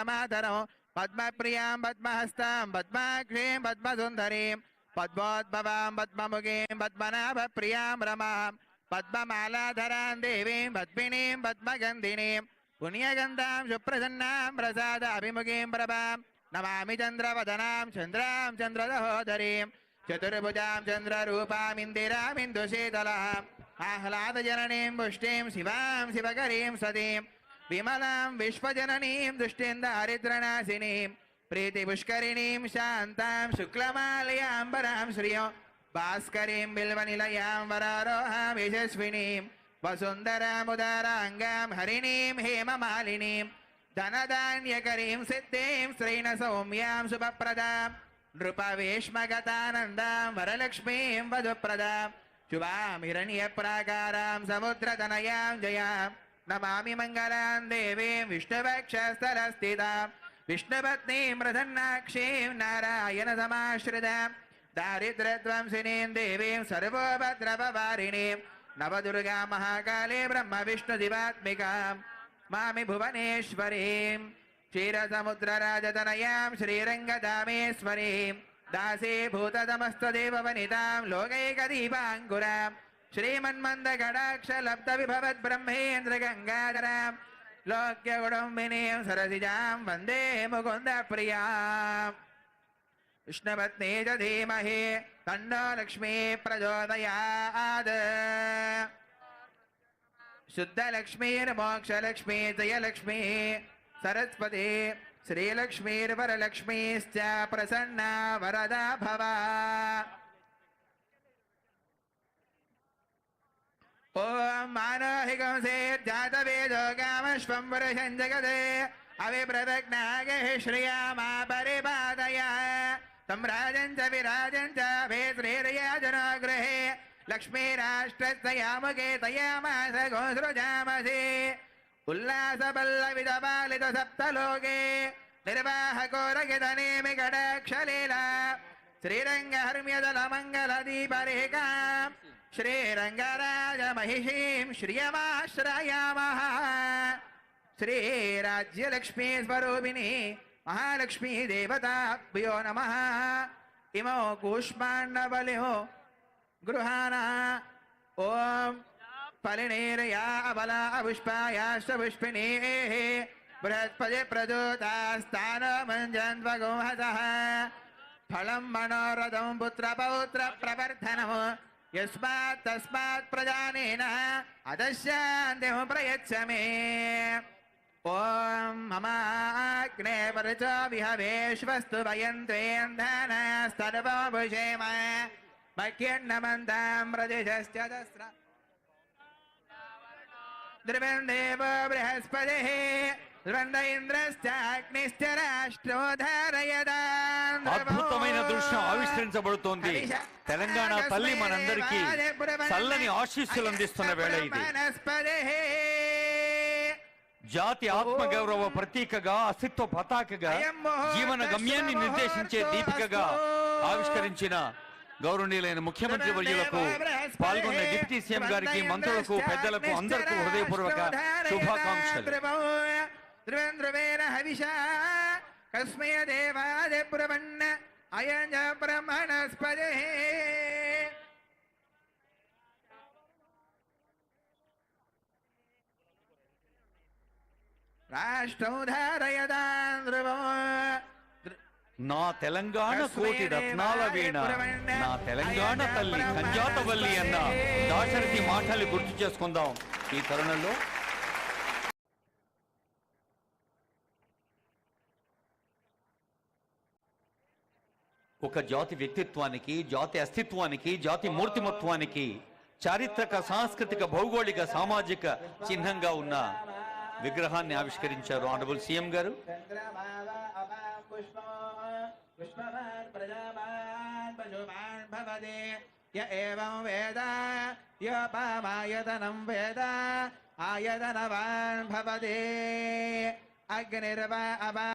पद्ममातरं पद्मप्रियां पद्महस्तां पद्माक्षीं पद्मसुन्दरीं पद्मोद्भवां पद्ममुखीं पद्मनाभप्रियां रमां पद्ममालाधरां देवीं पद्मिनीं पद्मगन्धिनीं पुण्यगन्धां सुप्रसन्नां प्रसादाभिमुखीं प्रभां नमामि चन्द्रवदनां चन्द्रां चन्द्रदहोदरीं चतुर्भुजां चन्द्ररूपाम् इन्दिरामिन्दुशीतलाम् आह्लादजननीं पुष्टिं शिवां शिवकरीं सतीं विमलां विश्वजननीं दुष्टिं दारिद्र्यनाशिनीं प्रीतिपुष्करिणीं शान्तां शुक्लमालयाम्बरां श्रियो भास्करीं बिल्वनिलयां वरारोहां यशस्विनीं वसुन्धरामुदाराङ्गां हरिणीं हेममालिनीं धनधान्यकरीं सिद्धिं श्रीणसौम्यां शुभप्रदां नृपवेश्मगतानन्दां वरलक्ष्मीं वधुप्रदां शुभां हिरण्यप्राकारां समुद्रतनयां जयां नमामि मङ्गलां देवीं विष्णुवक्षस्थलस्थितां विष्णुपत्नीं प्रसन्नाक्षीं नारायणसमाश्रितां दारिद्र्यध्वंसिनीं देवीं सर्वोपद्रववारिणीं नवदुर्गा महाकाली ब्रह्मविष्णुदिवात्मिकां मामि भुवनेश्वरीं क्षीरसमुद्रराजतनयां श्रीरङ्गधामेश्वरीं दासीभूततमस्तदेववनितां लोकैकदीपाङ्कुरां श्रीमन्मन्दकटाक्षलब्धविभवद्ब्रह्मेन्द्रगङ्गाधरां लोक्यकुटुम्बिनीं सरसिजां वन्दे मुकुन्दप्रियां विष्णुपत्नी च धीमहि तन्नो लक्ष्मी प्रचोदयात् शुद्धलक्ष्मीर्मोक्षलक्ष्मी जयलक्ष्मी सरस्वती श्रीलक्ष्मीर्वरलक्ष्मीश्च प्रसन्ना वरदा भव ओम मानोहिकंसेर्जातवेदो गामश्वं वरुषं जगते अविप्रदग्नागः श्रियामा परिपादय तं राजं च विराजं च भे श्रीर्याजनो गृहे लक्ष्मीराष्ट्रस्तयामुखे तयामास गोसृजामसि उल्लासपल्लविदपालित सप्तलोके निर्वाहकोरगितनेमि कटाक्षलीला श्रीरङ्गहर्म्यदलमङ्गलदीपरेखां श्रीरङ्गराजमहिषीं श्रियमाश्रयामः श्रीराज्यलक्ष्मी स्वरूपिणी महालक्ष्मी देवताभ्यो नमः इमो कूष्माण्डबलिनो गृहाणा ओम फलिनेरया अबला अपुष्पायाश्च पुष्पिणीः बृहस्पति प्रदोतास्तानमञ्जन्वगोहसः फलं मनोरथं पुत्रपौत्र प्रवर्धनं यस्मात् तस्मात् प्रजानेन अदस्यान्तिं प्रयच्छ मे ॐ ममाग्ने परचो विहवेश्वस्तु वयन्त्वेन्धनस्तर्वभुषेम मह्यन्नमन्तां प्रदिशश्च दस्र द्रवन्देवो बृहस्पतिः ద్వంద ఇంద్రశ్చాగ్నిశ్చ రాష్ట్రోధారయదాం. అద్భుతమైన దృశ్యం ఆవిష్కరించబడుతోంది. తెలంగాణ తల్లి మనందరికీ చల్లని ఆశీస్సులు అందిస్తున్న వేళ ఇది. జాతి ఆత్మగౌరవ ప్రతీకగా, అస్తిత్వ పతాకగా, జీవన గమ్యాన్ని నిర్దేశించే దీపికగా ఆవిష్కరించిన గౌరవనీయులైన ముఖ్యమంత్రి వర్యులకు, పాల్గొన్న డిప్యూటీ సీఎం గారికి, మంత్రులకు, పెద్దలకు అందరికీ హృదయపూర్వక శుభాకాంక్షలు. ధ్రువేణ హవిషా కస్మయ దేవాదే బ్రహ్మణ అయం బ్రహ్మణస్పదే. రాష్ట్రోధారయదాం ధ్రువం. నా తెలంగాణ కోటి రత్నాల వీణ, నా తెలంగాణ తల్లి కంజాతవల్లి అన్న దాశరథి మాటలు గుర్తు చేసుకుందాం ఈ తరుణంలో. ఒక జాతి వ్యక్తిత్వానికి, జాతి అస్తిత్వానికి, జాతి మూర్తిమత్వానికి చారిత్రక, సాంస్కృతిక, భౌగోళిక, సామాజిక చిహ్నంగా ఉన్న విగ్రహాన్ని ఆవిష్కరించారు ఆనరబుల్ సీఎం గారు. ఆయతనవాన్ భవదే అగ్నిర్వ